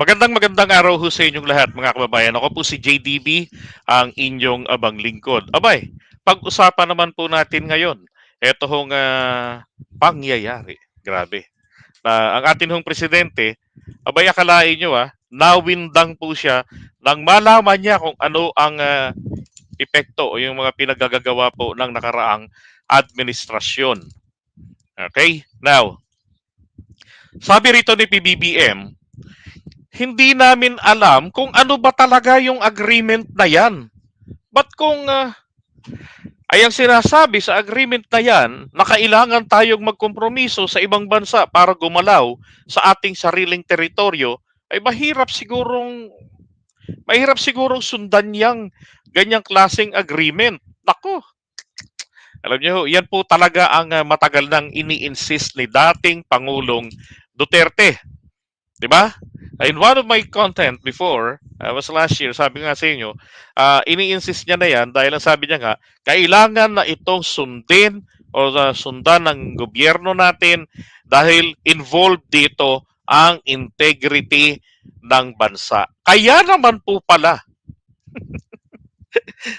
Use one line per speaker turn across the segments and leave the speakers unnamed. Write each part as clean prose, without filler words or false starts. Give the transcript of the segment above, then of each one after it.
Magandang araw ho sa inyong lahat mga kababayan. Ako po si JDB, ang inyong abang lingkod. Abay, pag-usapan naman po natin ngayon, eto hong pangyayari. Grabe. Ang atin hong presidente, abay akalain nyo nawindang po siya nang malaman niya kung ano ang epekto o yung mga pinagagagawa po ng nakaraang administrasyon. Okay? Now, sabi rito ni PBBM, hindi namin alam kung ano ba talaga yung agreement na yan. But kung ay ang sinasabi sa agreement na yan na kailangan tayong magkompromiso sa ibang bansa para gumalaw sa ating sariling teritoryo, ay mahirap sigurong sundan yang ganyang klaseng agreement. Nako, alam niyo, yan po talaga ang matagal nang ini-insist ni dating Pangulong Duterte. 'Di ba? In one of my content before, was last year, sabi nga sa inyo, ini-insist niya na yan dahil ang sabi niya nga, kailangan na itong sundin o sundan ng gobyerno natin dahil involved dito ang integrity ng bansa. Kaya naman po pala,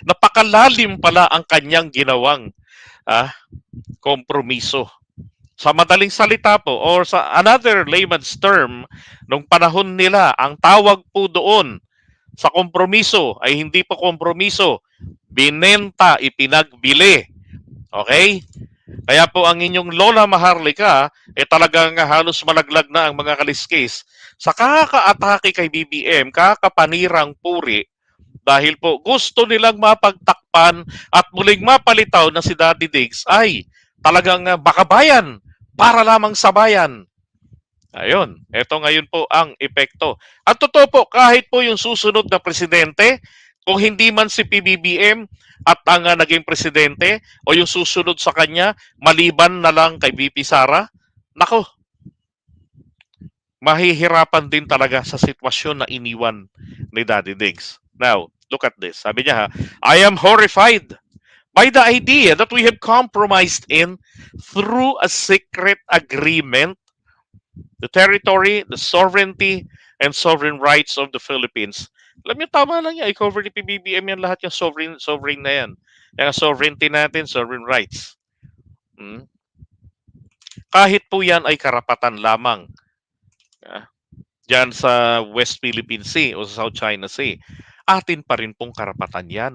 napakalalim pala ang kanyang ginawang ah, kompromiso. Sa madaling salita po, or sa another layman's term, nung panahon nila, ang tawag po doon sa kompromiso ay hindi po kompromiso, binenta, ipinagbili. Okay? Kaya po ang inyong Lola Maharlika, talagang halos malaglag na ang mga kaliskis sa kaka-atake kay BBM, kakapanirang puri, dahil po gusto nilang mapagtakpan at muling mapalitaw na si Daddy Diggs ay talagang bakabayan para lamang sa bayan. Ayun, ito ngayon po ang epekto. At totoo po, kahit po yung susunod na presidente, kung hindi man si PBBM at ang naging presidente o yung susunod sa kanya, maliban na lang kay VP Sara, nako, mahihirapan din talaga sa sitwasyon na iniwan ni Daddy Diggs. Now, look at this. Sabi niya I am horrified by the idea that we have compromised in through a secret agreement the territory, the sovereignty, and sovereign rights of the Philippines. Alam niyo, tama lang yan. I-cover ni PBBM yan lahat yung sovereign na yan. Yung sovereignty natin, sovereign rights. Kahit po yan ay karapatan lamang. Diyan sa West Philippine Sea o sa South China Sea, atin pa rin pong karapatan yan.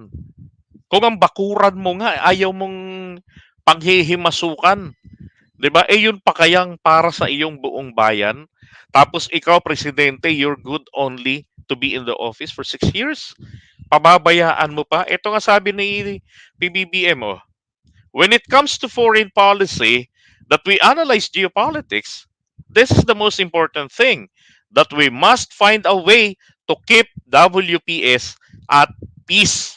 Kung ang bakuran mo nga, ayaw mong panghihimasukan, 'di ba? Yun pa kayang para sa iyong buong bayan. Tapos ikaw presidente, you're good only to be in the office for 6 years. Pababayaan mo pa. Ito nga sabi ni PBBM when it comes to foreign policy that we analyze geopolitics, this is the most important thing that we must find a way to keep WPS at peace.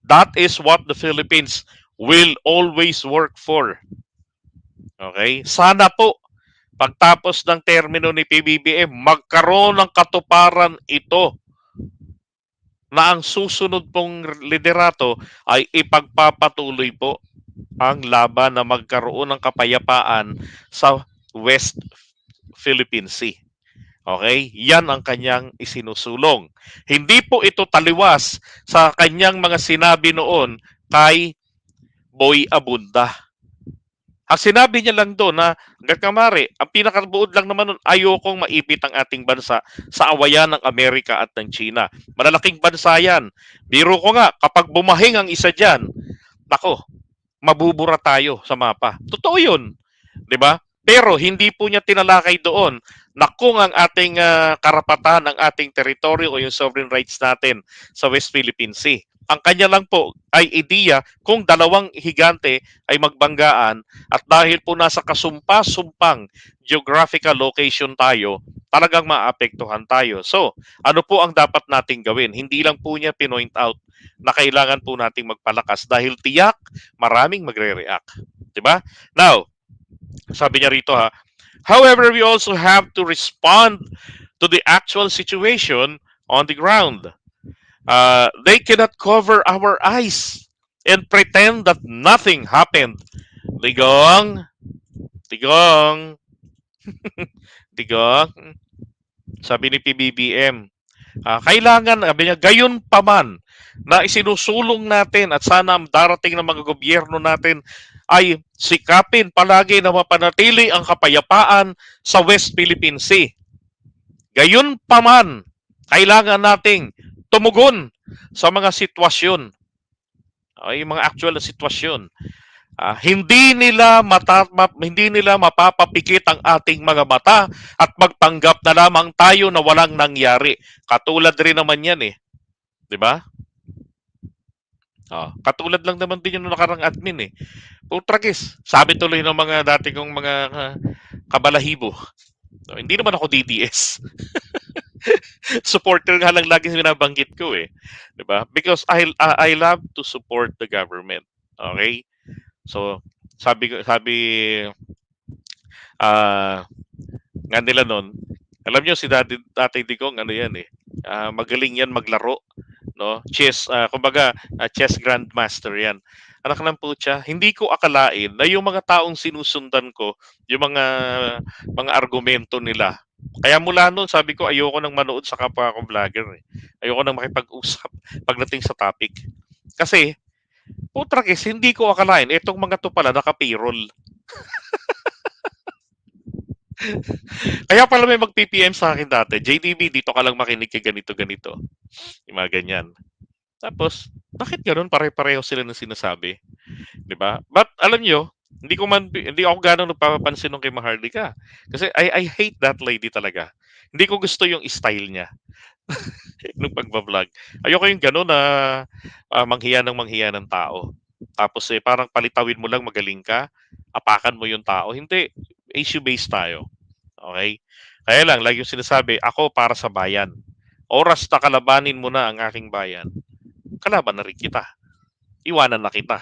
That is what the Philippines will always work for. Okay? Sana po, pagtapos ng termino ni PBBM, magkaroon ng katuparan ito na ang susunod pong liderato ay ipagpapatuloy po ang laban na magkaroon ng kapayapaan sa West Philippine Sea. Okay? Yan ang kanyang isinusulong. Hindi po ito taliwas sa kanyang mga sinabi noon kay Boy Abunda. Ang sinabi niya lang doon na, Gakamari, ang pinakabuod lang naman nun, ayokong maipit ang ating bansa sa awayan ng Amerika at ng China. Malalaking bansa yan. Biro ko nga, kapag bumahing ang isa dyan, nako, mabubura tayo sa mapa. Totoo yun. 'Di ba? Pero hindi po niya tinalakay doon na kung ang ating karapatan, ang ating teritoryo o yung sovereign rights natin sa West Philippine Sea. Ang kanya lang po ay ideya kung dalawang higante ay magbanggaan at dahil po nasa kasumpa-sumpang geographical location tayo, talagang maapektuhan tayo. So, ano po ang dapat nating gawin? Hindi lang po niya pinoint out na kailangan po nating magpalakas dahil tiyak maraming magre-react. 'Di ba? Now, sabi niya rito however, we also have to respond to the actual situation on the ground. They cannot cover our eyes and pretend that nothing happened. Digong, digong, digong. Sabi ni PBBM, kailangan, sabi niya, gayon pa man na isinusulong natin at sana ang darating ng mga gobyerno natin ay sikapin palagi na mapanatili ang kapayapaan sa West Philippine Sea. Gayon pa man, kailangan nating tumugon sa mga sitwasyon, ay mga actual na sitwasyon. Hindi nila mapapapikit ang ating mga mata at magtanggap na lamang tayo na walang nangyari. Katulad rin naman yan eh. 'Di ba? Katulad lang naman din yung nakarang admin eh. Putragis, sabi tuloy ng mga dati kong mga kabalahibo. Hindi naman ako DDS. Supporter nga lang lagi binabanggit ko eh. 'Di ba? Because I love to support the government. Okay? So, sabi nga nila noon, alam niyo si Tatay Digong ano yan eh. Magaling yan maglaro, no? Chess, kumbaga chess grandmaster yan. Anak ng putya, hindi ko akalain na yung mga taong sinusundan ko, yung mga argumento nila. Kaya mula noon sabi ko ayoko nang manood sa kapwa ko vlogger eh. Ayoko nang makipag-usap pagdating sa topic. Kasi putrakis, hindi ko akalain itong mga to pala naka-payroll. Kaya pala may mag-PPM sa akin dati, JDB, dito ka lang makinig kay ganito-ganito. Yung mga ganyan. Tapos, bakit ganoon? Pare-pareho sila ng sinasabi. 'Di ba? But alam nyo, hindi ako gano'ng nagpapapansin nung kay Maharlika. Kasi I hate that lady talaga. Hindi ko gusto yung style niya nung pagbablog. Ayoko yung gano'n na manghiya ng tao. Tapos parang palitawin mo lang magaling ka, apakan mo yung tao. Hindi, issue-based tayo. Okay? Kaya lang, like yung sinasabi, ako para sa bayan. Oras na kalabanin mo na ang aking bayan, kalaban na rin kita. Iwanan na kita.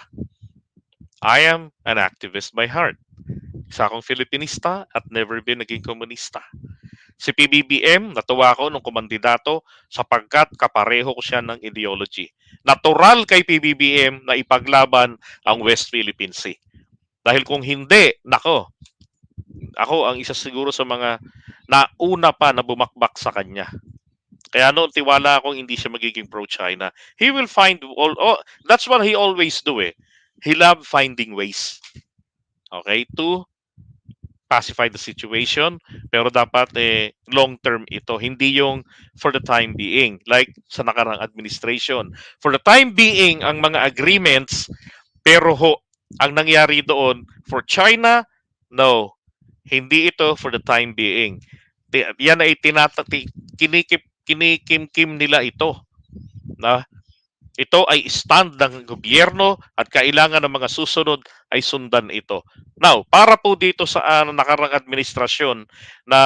I am an activist by heart. Isa akong Filipinista at never been naging komunista. Si PBBM, natuwa ako nung kumandidato sapagkat kapareho ko siya ng ideology. Natural kay PBBM na ipaglaban ang West Philippine Sea. Dahil kung hindi, nako, ako ang isa siguro sa mga nauna pa na bumakbak sa kanya. Kaya noon tiwala akong hindi siya magiging pro-China. He will find that's what he always do eh. He love finding ways. Okay, to pacify the situation, pero dapat long term ito, hindi yung for the time being like sa nakarang administration. For the time being ang mga agreements, pero ang nangyari doon for China, no. Hindi ito for the time being. Yan ay kinikimkim nila ito. Na ito ay stand ng gobyerno at kailangan ng mga susunod ay sundan ito. Now, para po dito sa nakarang administrasyon na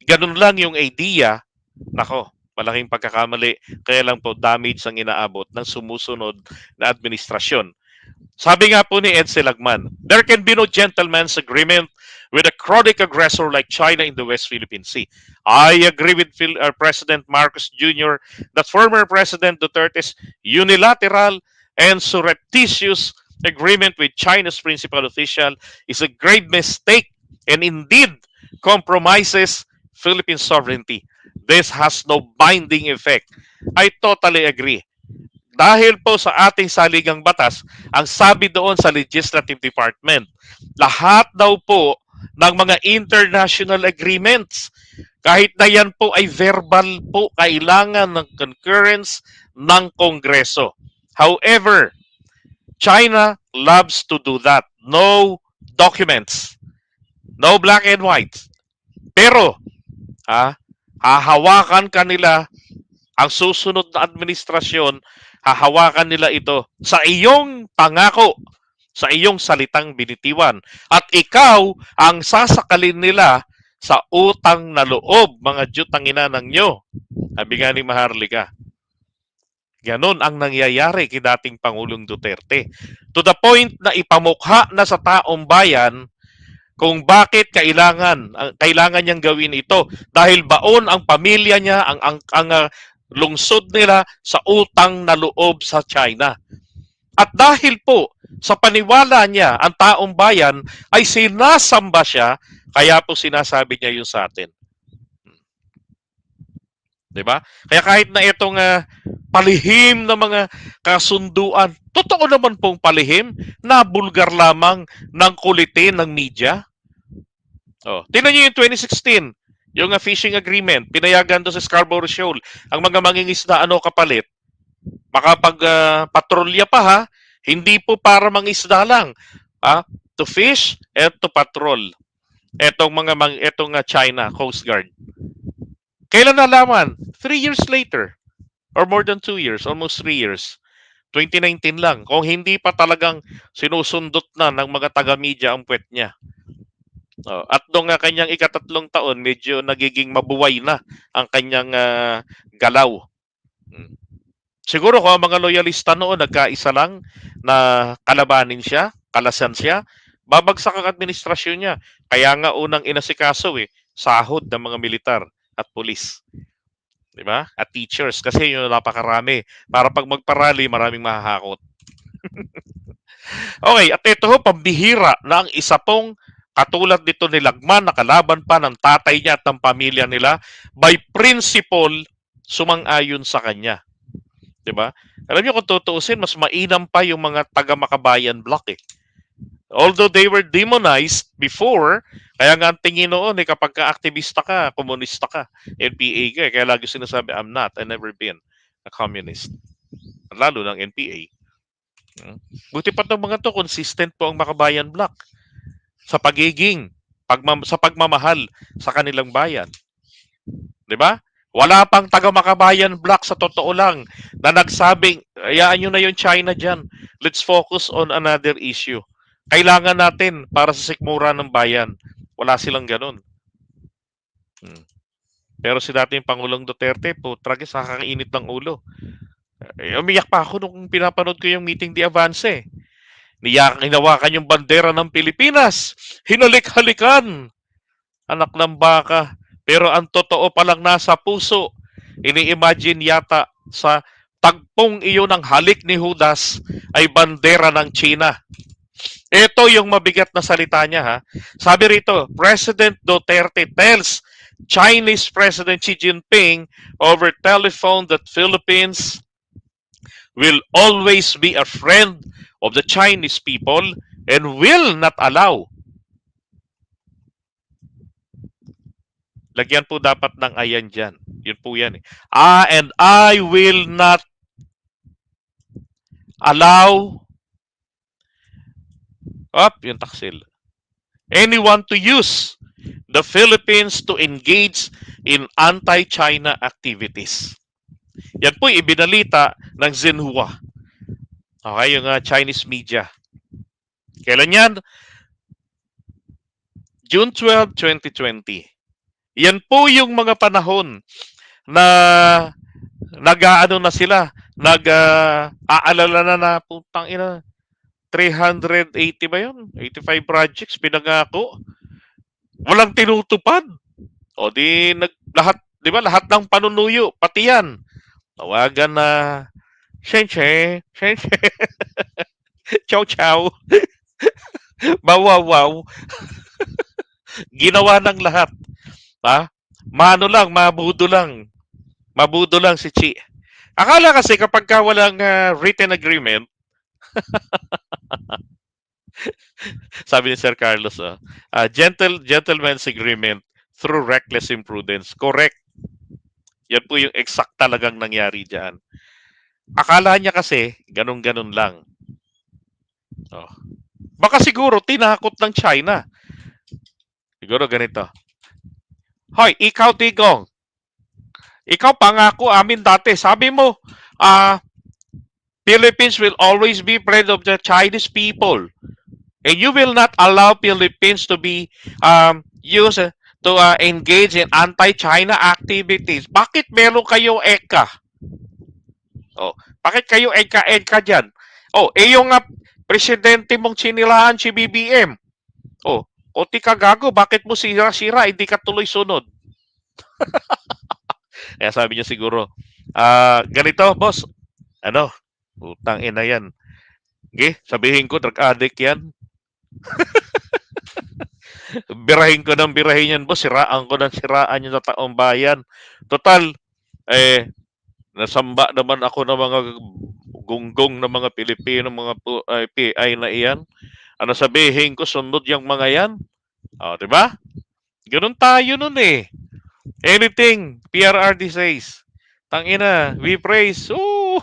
ganun lang yung idea, nako, malaking pagkakamali. Kaya lang po damage ang inaabot ng sumusunod na administrasyon. Sabi nga po ni Ed Selagman, there can be no gentleman's agreement with a chronic aggressor like China in the West Philippine Sea. I agree with President Marcos Jr. that former President Duterte's unilateral and surreptitious agreement with China's principal official is a grave mistake and indeed compromises Philippine sovereignty. This has no binding effect. I totally agree. Dahil po sa ating saligang batas, ang sabi doon sa Legislative Department, lahat daw po ng mga international agreements, kahit na yan po ay verbal po, kailangan ng concurrence ng Kongreso. However, China loves to do that. No documents. No black and white. Pero, hahawakan kanila ang susunod na administrasyon, hahawakan nila ito sa iyong pangako, sa iyong salitang binitiwan. At ikaw ang sasakalin nila sa utang na loob, mga jutanginanang nyo. Sabi nga ni Maharlika. Ganon ang nangyayari kay dating Pangulong Duterte. To the point na ipamukha na sa taong bayan kung bakit kailangan niyang gawin ito. Dahil baon ang pamilya niya, ang lungsod nila sa utang na loob sa China. At dahil po sa paniwala niya, ang taong bayan ay sinasamba siya, kaya po sinasabi niya yun sa atin. 'Di ba? Kaya kahit na itong palihim na mga kasunduan, totoo naman pong palihim na bulgar lamang ng kulitin ng media. Oh, tingnan niyo yung 2016, yung fishing agreement, pinayagan do sa Scarborough Shoal. Ang mga mangingisda ano kapalit? Makapag patrolya pa ha, hindi po para mangisda lang. Ha? To fish and to patrol. Etong China Coast Guard. Kailan nalaman? 3 years later. Or more than 2 years, almost 3 years. 2019 lang. Kung hindi pa talagang sinusundot na ng mga taga-media ang puwet niya. At nung kanyang ikatatlong taon, medyo nagiging mabuway na ang kanyang galaw. Siguro kung ang mga loyalista noon nagkaisa lang na kalabanin siya, kalasan siya, babagsak ang administrasyon niya. Kaya nga unang inasikaso sahod ng mga militar at pulis. 'Di ba? At teachers kasi yun napakarami. Para pag magparally, maraming mahahakot. Okay, at ito ho, pambihira na ang isa pong katulad nito ni Lagman, nakalaban pa ng tatay niya at ng pamilya nila, by principle, sumang-ayon sa kanya. 'Di ba? Alam niyo kung tutuusin, mas mainam pa yung mga taga-Makabayan block Although they were demonized before, kaya nga ang tingin noon kapag ka-aktivista ka, komunista ka, NPA ka, kaya lagi sinasabi, I'm not, I never been a communist. Lalo ng NPA. Buti pa itong mga to, consistent po ang Makabayan block sa pagiging, sa pagmamahal sa kanilang bayan. 'Di ba? Wala pang taga-Makabayan block sa totoo lang na nagsabing, hayaan nyo na yung China dyan. Let's focus on another issue. Kailangan natin para sa sikmura ng bayan. Wala silang ganun. Pero si dating Pangulong Duterte, tragis, nakakainit ng ulo. Umiyak pa ako nung pinapanood ko yung meeting di Avance. Hinawakan yung bandera ng Pilipinas. Hinalik-halikan. Anak ng baka. Pero ang totoo palang nasa puso. Ini-imagine yata sa tagpong iyon ng halik ni Judas ay bandera ng China. Ito yung mabigat na salita niya ha. Sabi rito, President Duterte tells Chinese President Xi Jinping over telephone that Philippines will always be a friend of the Chinese people and will not allow. Lagyan po dapat ng ayan dyan. Yun po yan and I will not allow yung taksil. Anyone to use the Philippines to engage in anti-China activities. Yan po ibinalita ng Xinhua. Okay, yung Chinese media. Kailan yan? June 12, 2020. Yan po yung mga panahon na nag-aano na sila, nag-aalala na putang ina, 380 ba yun? 85 projects pinangako. Walang tinutupad. O di lahat, 'di ba? Lahat ng panunuyo, pati yan. Tawagan na Shenche, Shenche. Chow chow. Bawawaw. Ginawa ng lahat. Ha? Mabudo lang. Mabudo lang si Chi. Akala kasi kapag walang written agreement, sabi ni Sir Carlos, gentleman's agreement through reckless imprudence. Correct. Yan po yung exact talagang nangyari dyan. Akala niya kasi, ganun-ganun lang. Baka siguro tinakot ng China. Siguro ganito. Hoy, ikaw Tigong. Ikaw pangako amin dati. Sabi mo, Philippines will always be friend of the Chinese people. And you will not allow Philippines to be used to engage in anti-China activities. Bakit meron kayo EDCA? Bakit kayo EDCA dyan? Yung presidente mong sinilaan si BBM. Oti ka gago, bakit mo sira-sira, hindi ka tuloy sunod? Kaya sabi niya siguro, ganito, boss, utang ina yan. Okay, sabihin ko, drug addict yan. Birahin ko ng birahin yan, boss. Siraan ko ng siraan yung taong bayan. Total, Eh, nasamba naman ako ng mga gunggong ng mga Pilipino, mga PI na iyan. Ano sabihin ko, sunod yung mga yan. O, di ba? Ganun tayo nun eh. Anything, PRRD says. Tangina, we praise. Ooh!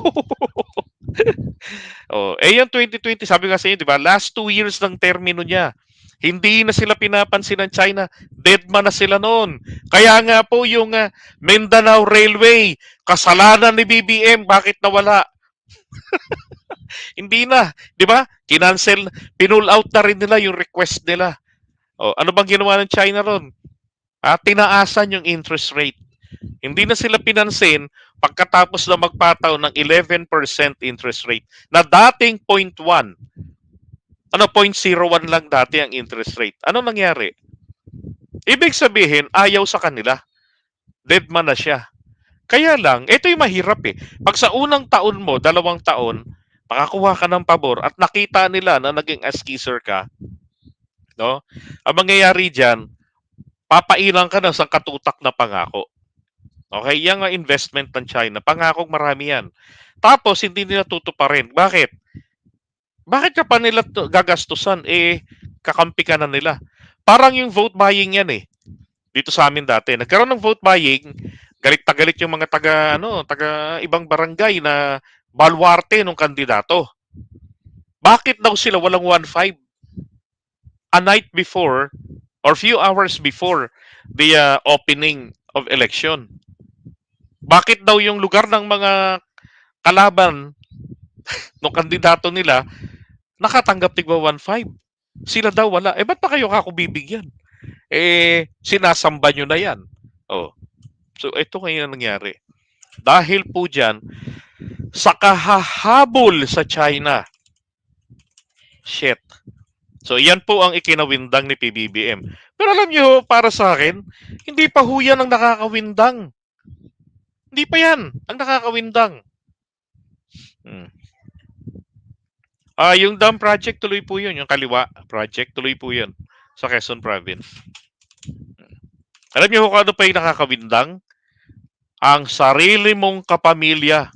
Oh, eh yung 2020, sabi nga sa inyo, di ba? Last 2 years ng termino niya. Hindi na sila pinapansin ng China. Dead man na sila noon. Kaya nga po yung Mindanao Railway, kasalanan ni BBM, bakit nawala? Hindi na, 'di ba? Kinancel, pinull out na rin nila yung request nila. Oh, ano bang ginawa ng China ron? Tinaasan yung interest rate. Hindi na sila pinansin pagkatapos na magpataw ng 11% interest rate na dating 0.1. Ano, 0.01 lang dati ang interest rate. Ano nangyari? Ibig sabihin, ayaw sa kanila. Dead man na siya. Kaya lang, ito yung mahirap eh. Pag sa unang taon mo, 2 taon, makakuha ka ng pabor at nakita nila na naging askiser ka, no? Ang mangyayari diyan, papailang ka na sa katutak na pangako. Okay, yung investment ng China, pangakong marami yan. Tapos, hindi nila tutuparin. Bakit? Bakit ka pa nila gagastusan? Kakampi ka na nila. Parang yung vote buying yan eh. Dito sa amin dati. Nagkaroon ng vote buying, galit na galit yung mga taga ibang barangay na balwarte ng kandidato. Bakit daw sila walang 1-5? A night before or few hours before the opening of election. Bakit daw yung lugar ng mga kalaban ng kandidato nila nakatanggap tigwa 1-5? Sila daw wala. Ba't pa kayo kakubibigyan? Sinasamba nyo na yan. Oh. So, ito ngayon ang nangyari. Dahil po dyan, sa kahahabol sa China. Shit. So, yan po ang ikinawindang ni PBBM. Pero alam nyo, para sa akin, hindi pa ho yan ang nakakawindang. Hindi pa yan ang nakakawindang. Yung dam project, tuloy po yun. Yung Kaliwa project, tuloy po yun sa Quezon Province. Alam niyo kung ano pa yung nakakawindang? Ang sarili mong kapamilya.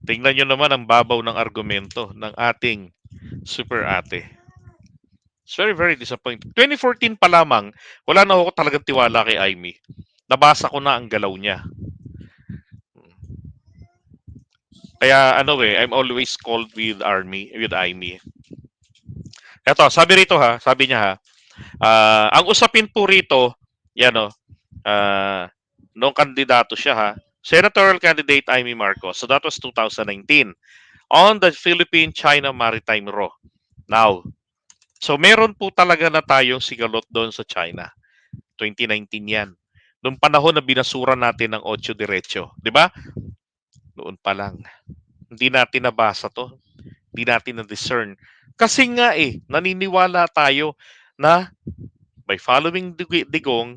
Tingnan nyo naman ang babaw ng argumento ng ating super ate. It's very, very disappointing. 2014 pa lamang, wala na ako talagang tiwala kay Aimee. Nabasa ko na ang galaw niya. Kaya I'm always called with Aimee. Eto, sabi rito sabi niya ang usapin po rito, yan nung kandidato siya senatorial candidate Aimee Marcos. So that was 2019 on the Philippine-China Maritime Law. Now, so meron po talaga na tayong sigalot doon sa China. 2019 yan. Noong panahon na binasura natin ng 8 Diretso. Di ba? Noon pa lang. Hindi natin nabasa to. Hindi natin na-discern. Kasi nga naniniwala tayo na by following Digong,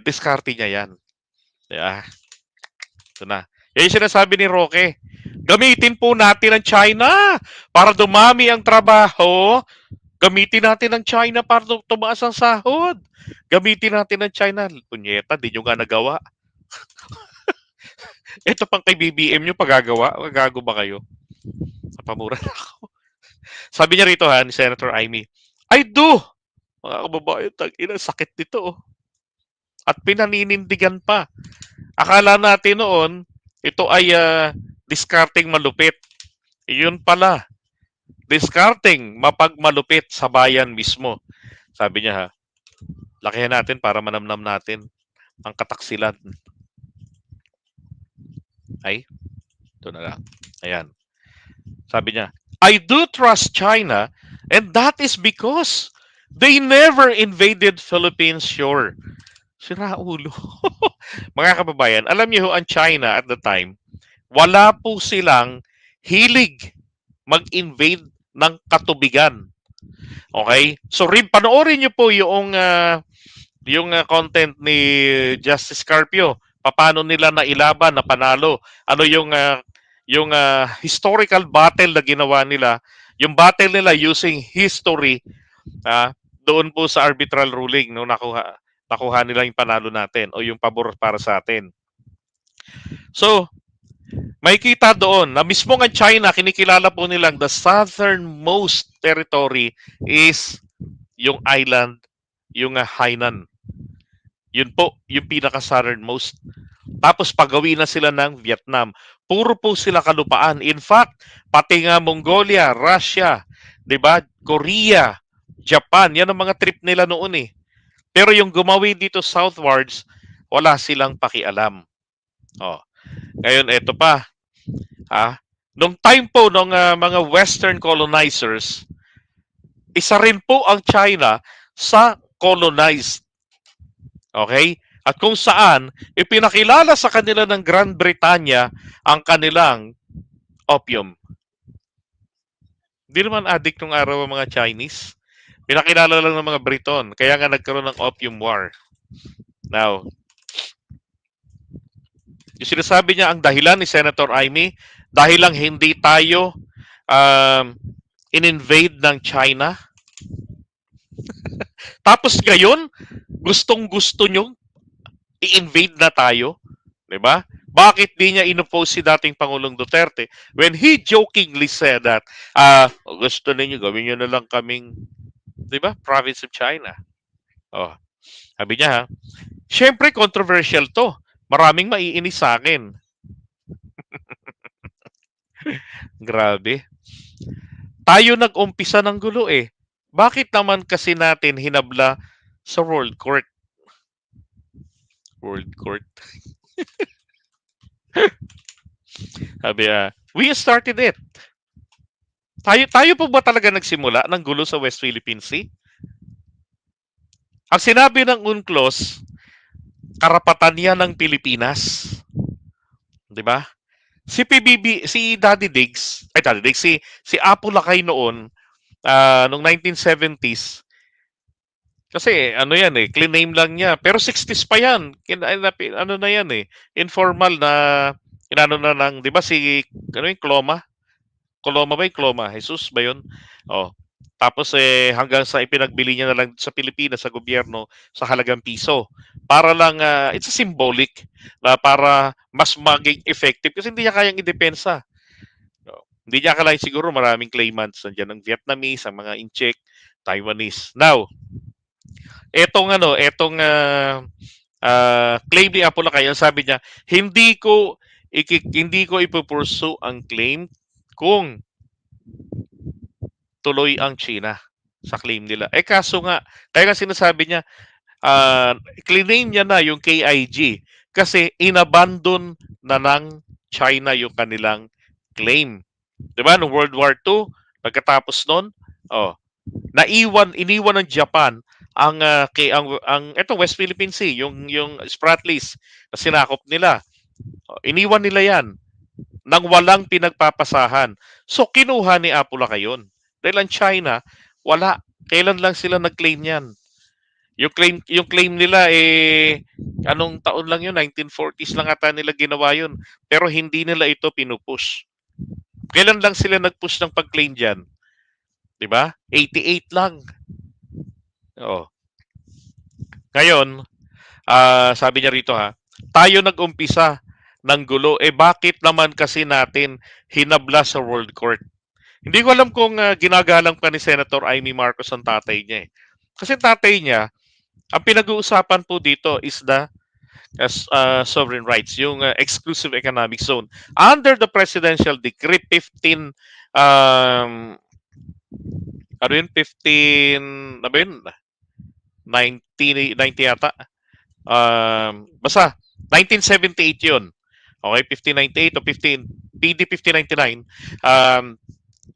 diskarte niya yan. Ito na. Yan yung sinasabi ni Roque. Gamitin po natin ang China para dumami ang trabaho. Gamitin natin ang China para tumaas ang sahod. Gamitin natin ang China. Punyeta, di nyo nga nagawa. Ito pang kay BBM nyo pagagawa. Magago ba kayo? Napamura na ako. Sabi niya rito ni Senator Aimee, I do! Mga kababayan, tag-ina, sakit nito. At pinaninindigan pa. Akala natin noon, ito ay discarding malupit. Iyon pala. Discarding mapagmalupit sa bayan mismo. Sabi niya lakihan natin para manamnam natin ang kataksilan. Ito na lang. Ayan. Sabi niya, I do trust China and that is because they never invaded Philippines shore. Sira ulo. Mga kababayan, alam niyo ang China at the time, wala po silang hilig mag-invade ng katubigan. Okay? So, panoorin niyo po yung content ni Justice Carpio. Paano nila nailaban, na panalo. Ano yung historical battle na ginawa nila. Yung battle nila using history doon po sa arbitral ruling no nakuha Nakuha nila yung panalo natin o yung pabor para sa atin. So, makikita doon na mismo ng China, kinikilala po nilang the southernmost territory is yung island, yung Hainan. Yun po, yung pinaka-southernmost. Tapos pagawi na sila ng Vietnam. Puro po sila kalupaan. In fact, pati nga Mongolia, Russia, 'di ba? Korea, Japan, yan ang mga trip nila noon eh. Pero yung gumawi dito southwards, wala silang pakialam. Oh. Ngayon, eto pa. Nung time po ng mga Western colonizers, isa rin po ang China sa colonized. Okay? At kung saan, ipinakilala sa kanila ng Grand Britannia ang kanilang opium. Hindi naman addict nung araw ang mga Chinese. Pinakilala lang ng mga Briton. Kaya nga nagkaroon ng Opium War. Now, yung sinasabi niya, ang dahilan ni Senator Amy, dahil lang hindi tayo in-invade ng China. Tapos ngayon, gustong-gusto nyo i-invade na tayo. Diba? Bakit di niya inoppose si dating Pangulong Duterte when he jokingly said that gusto ninyo gawin nyo na lang kaming, diba, province of China. Oh, sabi niya syempre controversial to. Maraming maiinis sa akin. Grabe. Tayo nag-umpisa ng gulo eh. Bakit naman kasi natin hinabla sa World Court? World Court. Sabi we started it. Tayo po ba talaga nagsimula ng gulo sa West Philippine Sea? Ang sinabi ng UNCLOS, karapatan yan ng Pilipinas. 'Di ba? Si PBB, si Daddy Diggs, si Apo Lakay noon, nung 1970s, kasi ano yan eh, clean name lang niya. Pero 60s pa yan. Ano na yan eh, informal na, inano na ng, di ba si, ano yung Cloma? Coloma ba yung Cloma? Jesus ba yun? Oh. Tapos hanggang sa ipinagbili niya na lang sa Pilipinas, sa gobyerno, sa halagang piso. Para lang, it's a symbolic na para mas maging effective kasi hindi niya kayang idepensa. Hindi niya akalain siguro maraming claimants. Nandiyan ang Vietnamese, ang mga Incheck, Taiwanese. Now, etong claim ni Apollo kaya sabi niya, hindi ko ipupursue ang claim kung tuloy ang China sa claim nila. Kaso nga, kaya nga sinasabi niya, claim niya na yung KIG kasi inabandon na ng China yung kanilang claim. 'Di ba no World War II, pagkatapos noon, iniwan ng Japan ang ito West Philippine Sea, yung Spratlys na sinakop nila. Iniwan nila 'yan nang walang pinagpapasahan. So kinuha ni Apula kayon. Dahil ang China, wala. Kailan lang sila nag-claim niyan? Yung claim nila anong taon lang yun? 1940s lang ata nila ginawa yun. Pero hindi nila ito pinupush. Kailan lang sila nag-push ng pag-claim diyan? 'Di ba? 88 lang. Oh. Ngayon, sabi niya rito tayo nag-umpisa ng gulo. Bakit naman kasi natin hinabla sa World Court? Hindi ko alam kung ginagalang pa ni Senator Amy Marcos ang tatay niya. Kasi tatay niya, ang pinag-uusapan po dito is the sovereign rights, yung exclusive economic zone. Under the Presidential Decree 15, ano yun, 15, ano yun, 90 yata. Basta, 1978 yun. Okay, 1598 o 15, PD 1599.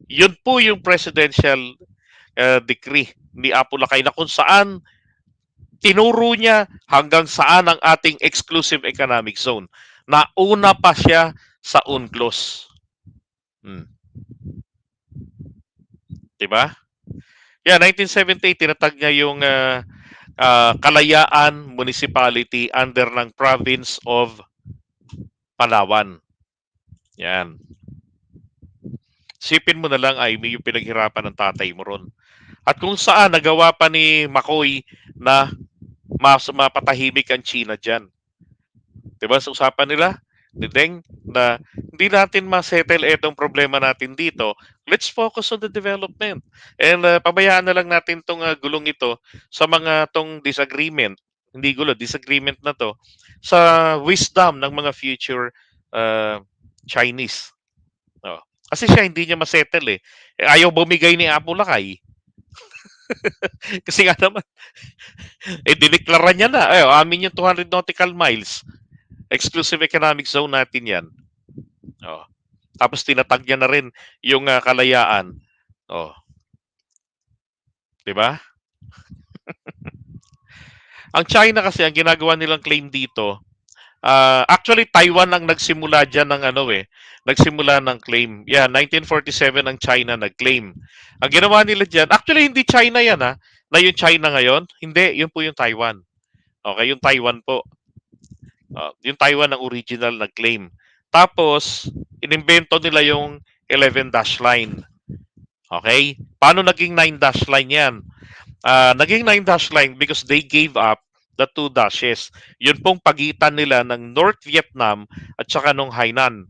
Yun po yung presidential decree ni Apo Lakay na kung saan tinuro niya hanggang saan ang ating exclusive economic zone. Nauna pa siya sa UNCLOS. Diba? Yeah, 1978, tinatag niya yung Kalayaan Municipality under ng Province of Palawan. Yan. Sipin mo na lang, Amy, yung pinaghirapan ng tatay mo ron. At kung saan nagawa pa ni McCoy na mapatahimik ang China dyan. Diba sa usapan nila ni Deng na hindi natin ma-settle itong problema natin dito. Let's focus on the development. And pabayaan na lang natin tong gulong ito sa mga tong disagreement. Hindi gulo, disagreement na to sa wisdom ng mga future uh, Chinese. Oh. Kasi siya hindi niya ma-settle eh. Ayaw bumigay ni Apo Lakay. Kasi nga naman, dineklara niya na. Amin yung 200 nautical miles. Exclusive economic zone natin yan. Oh. Tapos tinatag niya na rin yung kalayaan. Oh. 'Di ba? Ang China kasi ang ginagawa nilang claim dito, actually Taiwan ang nagsimula diyan ng nagsimula ng claim. Yeah, 1947 ang China nag-claim. Ang ginawa nila diyan, actually hindi China 'yan na yung China ngayon. Hindi, yun po yung Taiwan. Okay, yung Taiwan po. Yung Taiwan ang original nag-claim. Tapos, inimbento nila yung 11 dash line. Okay? Paano naging 9 dash line yan? Naging 9 dash line because they gave up the 2 dashes. Yun pong pagitan nila ng North Vietnam at saka nung Hainan.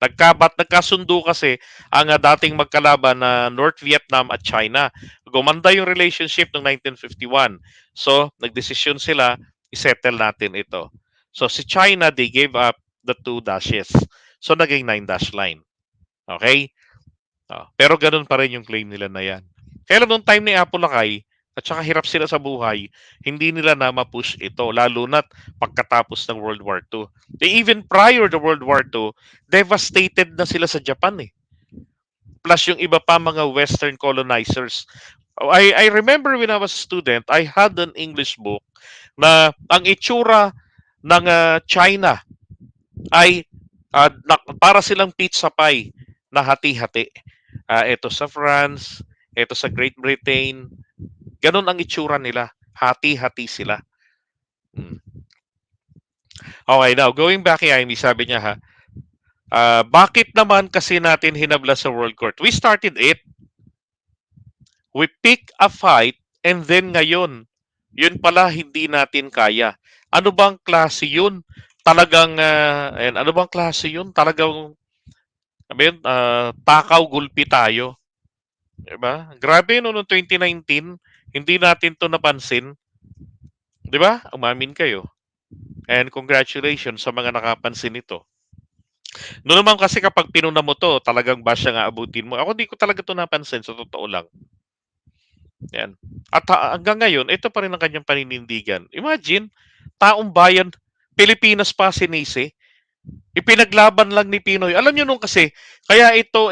Nagkasundo kasi ang dating magkalaban na North Vietnam at China. Gumanda yung relationship noong 1951. So, nagdesisyon sila, isettle natin ito. So, si China, they gave up the 2 dashes. So, naging 9 dash line. Okay? Pero ganun pa rin yung claim nila na yan. Kaya noong time ni Apo Lakay, at saka hirap sila sa buhay, hindi nila na ma-push ito, lalo na't pagkatapos ng World War II. Even prior to World War II, devastated na sila sa Japan eh. Plus yung iba pa mga Western colonizers. I remember when I was a student, I had an English book na ang itsura ng China ay para silang pizza pie na hati-hati. Ito sa France, ito sa Great Britain. Ganun ang itsura nila. Hati-hati sila. Okay, now, going back kay Amy, sabi niya bakit naman kasi natin hinabla sa World Court? We started it. We pick a fight and then ngayon, yun pala hindi natin kaya. Ano bang klase yun? Talagang, ano bang klase yun? Talagang, takaw gulpi tayo. Diba? Grabe no, noong 2019, hindi natin to napansin. Diba? Umamin kayo. And congratulations sa mga nakapansin nito. Noon naman kasi kapag pinuna mo to, talagang ba siya nga abutin mo. Ako di ko talaga to napansin, sa totoo lang. Yan. At hanggang ngayon, ito pa rin ang kanyang paninindigan. Imagine, taong bayan, Pilipinas pa sinisi, ipinaglaban lang ni Pinoy. Alam nyo nung kasi, kaya ito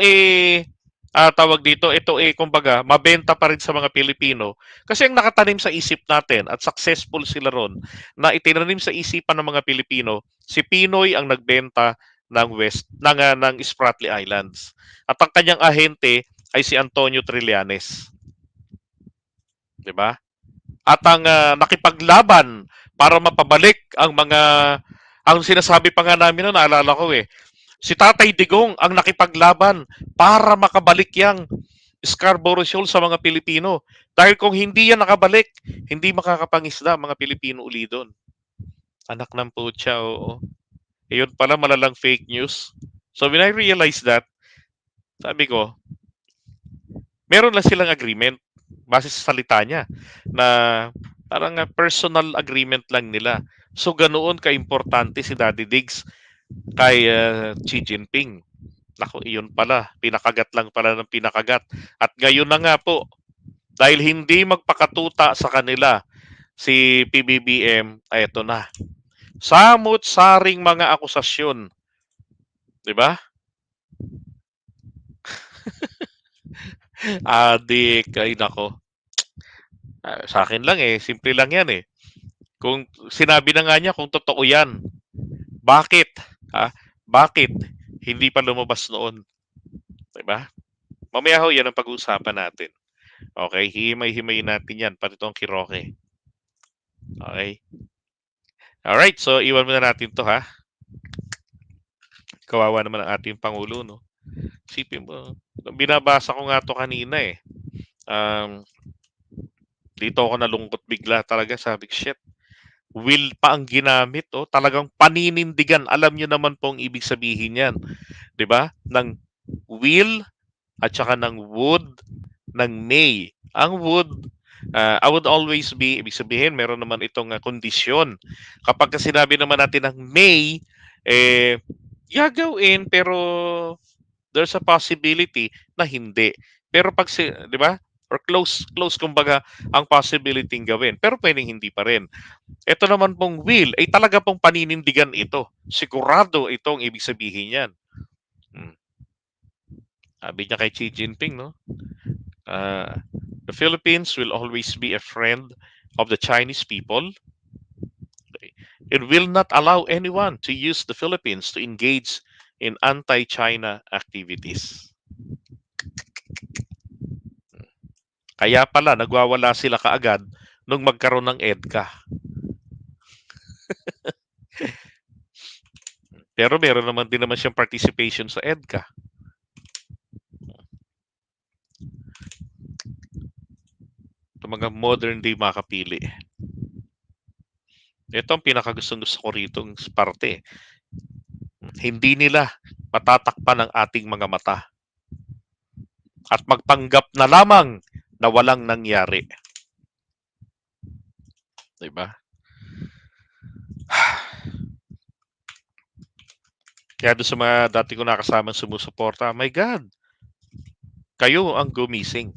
tawag dito, ito kumbaga, mabenta pa rin sa mga Pilipino. Kasi ang nakatanim sa isip natin at successful sila ron, na itinanim sa isipan ng mga Pilipino, si Pinoy ang nagbenta ng Spratly Islands. At ang kanyang ahente ay si Antonio Trillanes. 'Di ba? At ang nakipaglaban para mapabalik ang sinasabi pa nga namin noon, naalala ko si Tatay Digong ang nakipaglaban para makabalik yang Scarborough Shoal sa mga Pilipino. Dahil kung hindi yan nakabalik, hindi makakapangisda mga Pilipino uli doon. Anak ng putya, oo. Yun pala, malalang fake news. So when I realized that, sabi ko, meron lang silang agreement base sa salita niya na parang personal agreement lang nila. So ganoon ka-importante si Daddy Diggs kay Xi Jinping. Naku, iyon pala. Pinakagat lang pala ng pinakagat. At ngayon na nga po, dahil hindi magpakatuta sa kanila si PBBM, ay ito na. Samot-saring mga akusasyon. 'Di ba? Adik, ay nako. Sa akin lang simple lang yan Kung sinabi na nga niya kung totoo yan, bakit? Bakit hindi pa lumabas noon? 'Di ba? Mamaya ho yan ang pag-uusapan natin. Okay, himay-himayin natin yan, pati itong Kiroke. Okay? Alright, so iwan muna natin to Kawawa naman ang ating Pangulo, no? Sipin mo, binabasa ko nga to kanina Um, Dito ako nalungkot bigla talaga. Sabi ko, shit, will pa ang ginamit. Oh. Talagang paninindigan. Alam nyo naman po ang ibig sabihin yan. 'Di ba? Ng will at saka ng would, ng may. Ang would, I would always be, ibig sabihin, meron naman itong kondisyon. Kapag sinabi naman natin ng may, gagawin, pero there's a possibility na hindi. Pero pag, 'di ba? Or close kumbaga ang possibility gawin. Pero pwedeng hindi pa rin. Ito naman pong will, ay talaga pong paninindigan ito. Sigurado itong ibig sabihin yan. Hmm. Sabi niya kay Xi Jinping, no? Uh, the Philippines will always be a friend of the Chinese people. It will not allow anyone to use the Philippines to engage in anti-China activities. Kaya pala, nagwawala sila kaagad nung magkaroon ng EDCA. Pero meron naman din naman siyang participation sa EDCA. Ito mga modern day makapili. Ito ang pinakagustong-gusto ko rito parte. Hindi nila matatakpan ang ating mga mata. At magpanggap na lamang na walang nangyari. Diba? Kaya doon sa mga dati ko nakasamang sumusuporta, my God, kayo ang gumising.